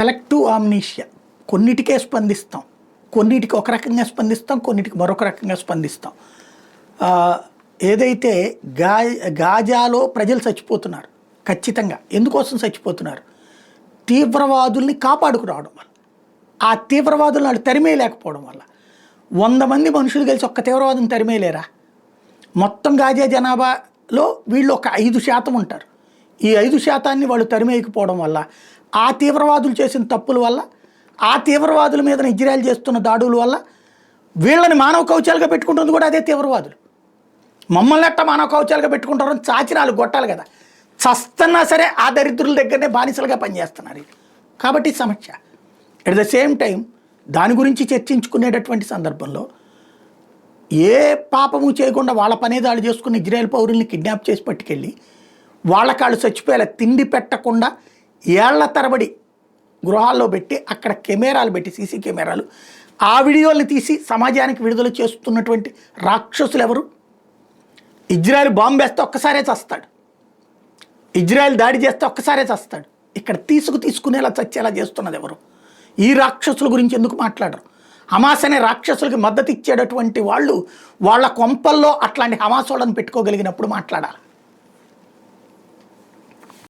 Collective amnesia. కొన్నిటికే స్పందిస్తాం, కొన్నిటికి ఒక రకంగా స్పందిస్తాం, కొన్నిటికి మరొక రకంగా స్పందిస్తాం. ఏదైతే గాజాలో ప్రజలు చచ్చిపోతున్నారు, ఖచ్చితంగా ఎందుకోసం చచ్చిపోతున్నారు? తీవ్రవాదుల్ని కాపాడుకురావడం వల్ల, ఆ తీవ్రవాదులను వాళ్ళు తరిమేయలేకపోవడం వల్ల. 100 మంది మనుషులు కలిసి ఒక్క తీవ్రవాదం తరిమేయలేరా? మొత్తం గాజా జనాభాలో వీళ్ళు ఒక 5% ఉంటారు. ఈ 5% వాళ్ళు తరిమేయకపోవడం వల్ల, ఆ తీవ్రవాదులు చేసిన తప్పుల వల్ల, ఆ తీవ్రవాదుల మీద ఇజ్రాయెల్ చేస్తున్న దాడుల వల్ల వీళ్ళని మానవ కవచాలుగా పెట్టుకుంటుంది కూడా అదే తీవ్రవాదులు. మమ్మల్ని ఎట్ట మానవ కవచాలుగా పెట్టుకుంటారని చాచినాలు కొట్టాలి కదా. చస్తున్నా సరే ఆ దరిద్రుల దగ్గరనే బానిసలుగా పనిచేస్తున్నారు. కాబట్టి సమస్య. అట్ ద సేమ్ టైం దాని గురించి చర్చించుకునేటటువంటి సందర్భంలో ఏ పాపము చేయకుండా వాళ్ళ పనేదాళ్ళు చేసుకుని ఇజ్రాయెల్ పౌరుల్ని కిడ్నాప్ చేసి పట్టుకెళ్ళి వాళ్ళకాళ్ళు చచ్చిపోయేలా తిండి పెట్టకుండా ఏళ్ల తరబడి గృహాల్లో పెట్టి అక్కడ కెమెరాలు పెట్టి, సీసీ కెమెరాలు, ఆ వీడియోల్ని తీసి సమాజానికి విడుదల చేస్తున్నటువంటి రాక్షసులు ఎవరు? ఇజ్రాయెల్ బాంబు వేస్తే ఒక్కసారే చస్తాడు, ఇజ్రాయెల్ దాడి చేస్తే ఒక్కసారే చస్తాడు. ఇక్కడ తీసుకునేలా చచ్చేలా చేస్తున్నది ఎవరు? ఈ రాక్షసుల గురించి ఎందుకు మాట్లాడరు? హమాస్ అనే రాక్షసులకి మద్దతు ఇచ్చేటటువంటి వాళ్ళు వాళ్ళ కొంపల్లో అట్లాంటి హమాస్ వాళ్ళని పెట్టుకోగలిగినప్పుడు మాట్లాడాలి.